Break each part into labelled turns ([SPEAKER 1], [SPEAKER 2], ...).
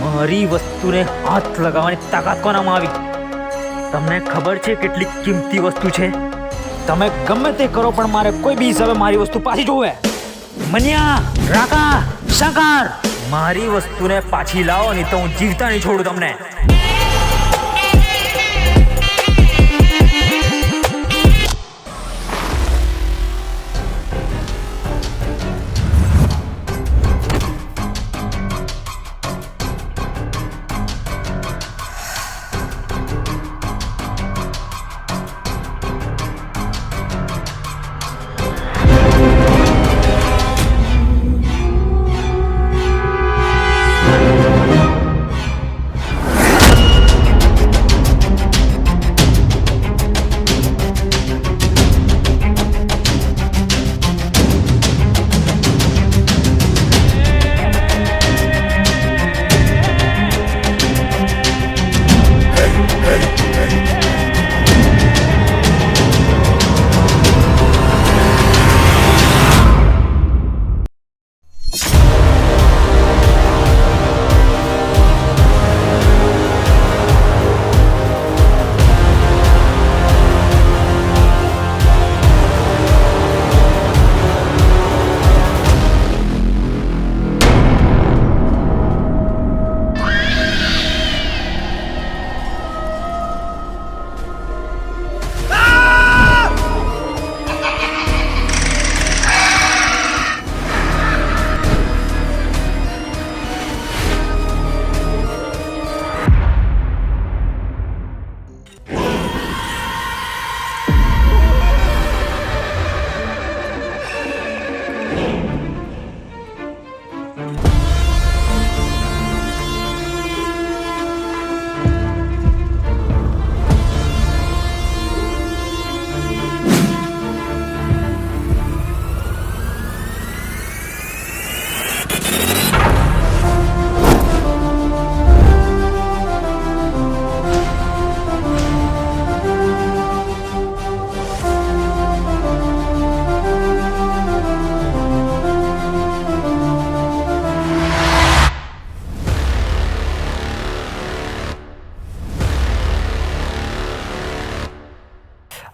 [SPEAKER 1] મારી વસ્તુને હાથ લગાવવાની તાકાત કોનામાં આવી? તમને ખબર છે કેટલી કિંમતી વસ્તુ છે? તમે ગમે તે કરો પણ મારે કોઈ બી હિસાબે મારી વસ્તુ પાછી જોવે. મન્યા, રાકા, શંકર, મારી વસ્તુને પાછી લાવો નહીં તો હું જીવતા નહીં છોડું તમને.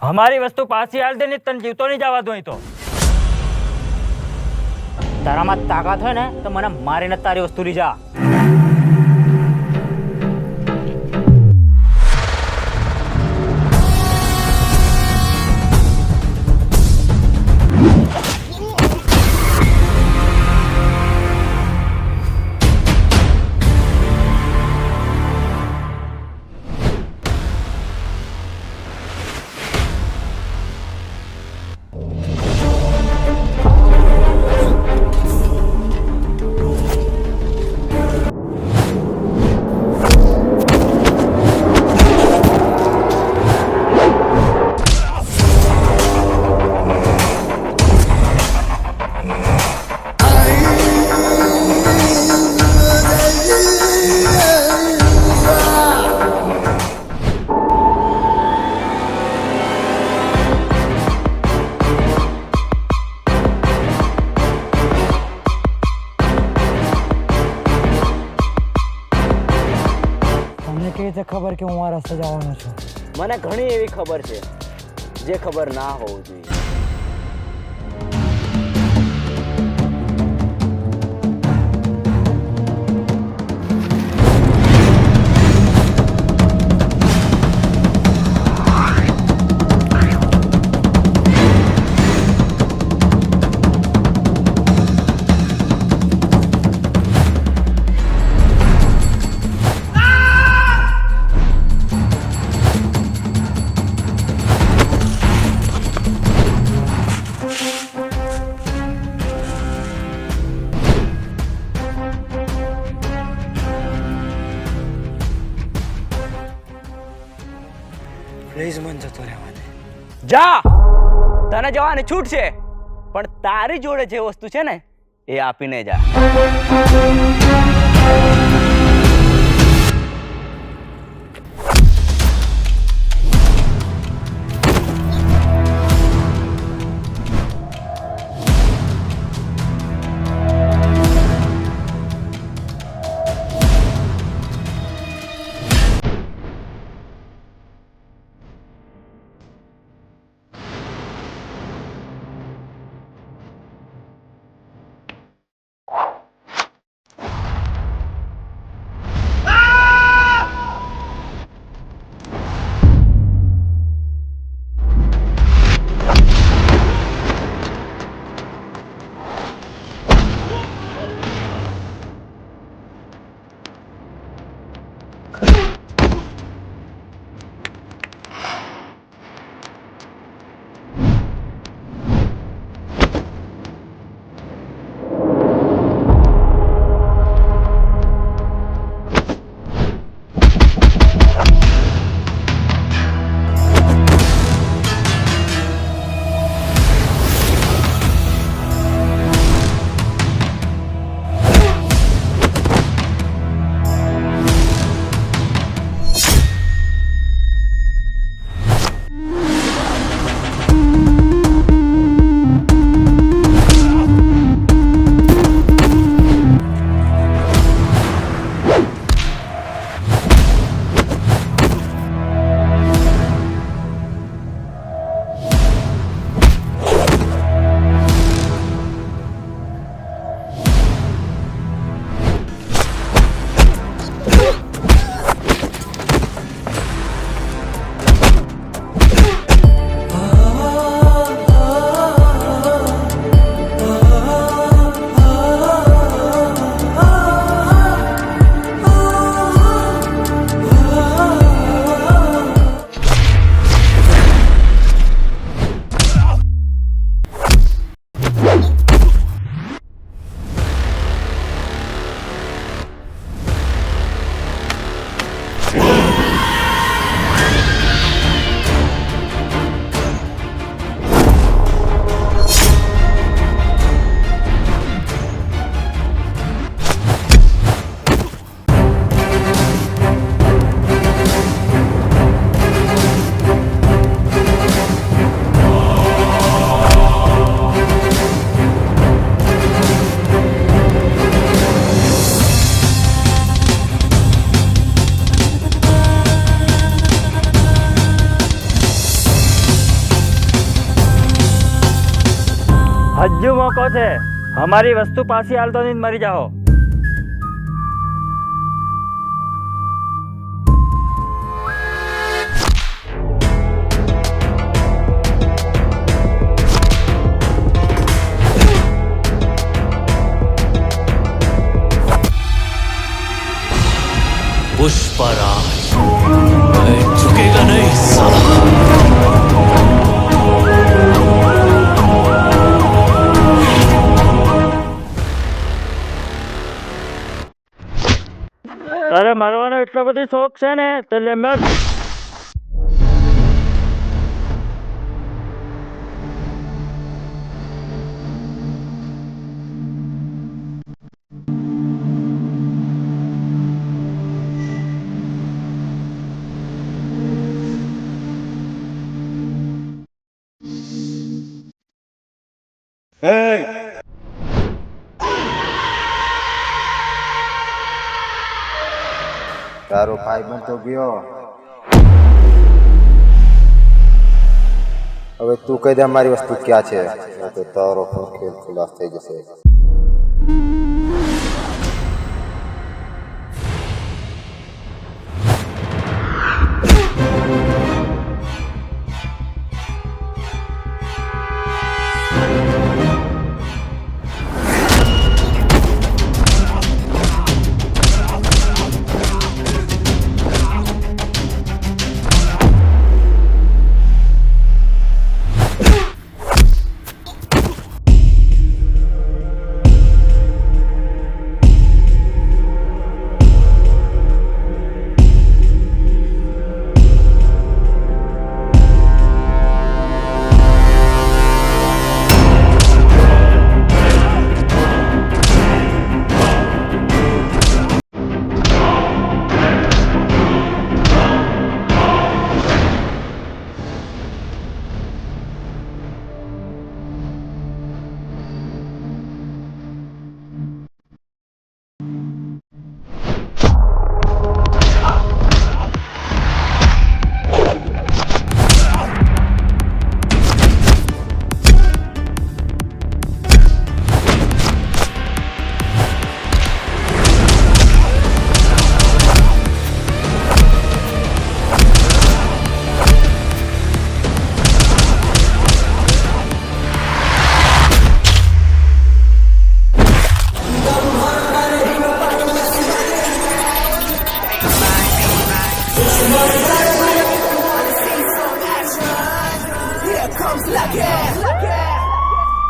[SPEAKER 1] અમારી વસ્તુ પાછી હાલ દે ને, તને જીવતો નહીં જવા દો. તો તારામાં તાકાત હોય ને તો મને મારીને તારી વસ્તુ લઈ જા. ખબર કે હું આ રસ્તે જવાનો છું?
[SPEAKER 2] મને ઘણી એવી ખબર છે જે ખબર ના હોવું જોઈએ.
[SPEAKER 1] પ્લીઝ મન જતો રહેવા દે.
[SPEAKER 2] જા, તને જવાની છૂટ છે, પણ તારી જોડે જે વસ્તુ છે ને એ આપીને જા.
[SPEAKER 1] હજુ મોકો છે, અમારી વસ્તુ પાછી હાલતો નહીં મરી જાઓ.
[SPEAKER 3] पुष्पराज मैं झुकेगा नहीं साला.
[SPEAKER 1] તારે મારવાનો એટલો બધી શોખ છે ને તો લે મર.
[SPEAKER 4] તારો ભાઈ બન તો ગયો, હવે તું કહી દે મારી વસ્તુ ક્યાં છે, તો તારો પણ ખેલ ખુલાસ થઈ જશે.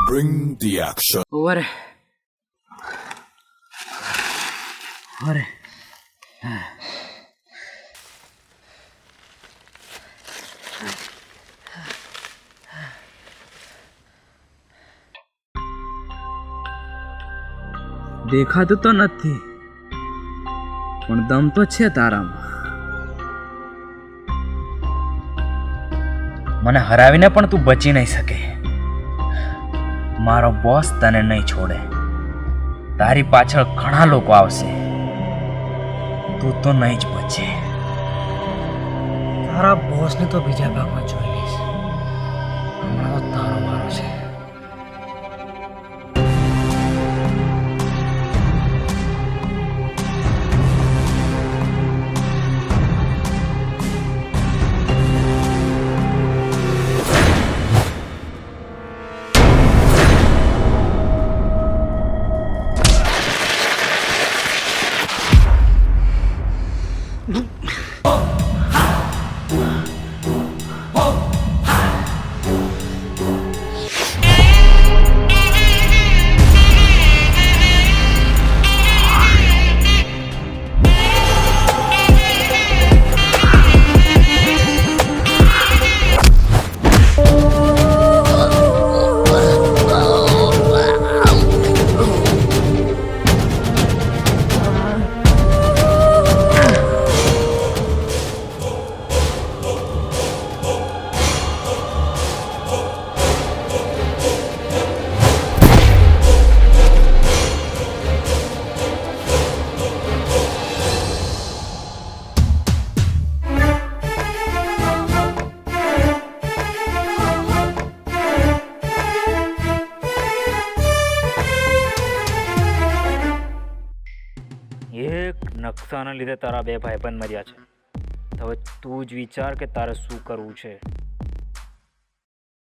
[SPEAKER 3] Bring the action.
[SPEAKER 1] Over. અરે દેખાતું તો નથી પણ દમ તો છે તારામાં. મને હરાવીને પણ તું બચી નહીં શકે. મારો બોસ તને નહીં છોડે. તારી પાછળ ઘણા લોકો આવશે. તું તો નહીં જ બચે. તારા બોસને તો બીજા ભાગમાં જોઈ લઈશ. હમણાં તો તારો મારો છે. નકશાના લીધે તારા બે ભાઈબંધ મર્યા છે. તો હવે તું જ વિચાર કે તારે શું કરવું છે.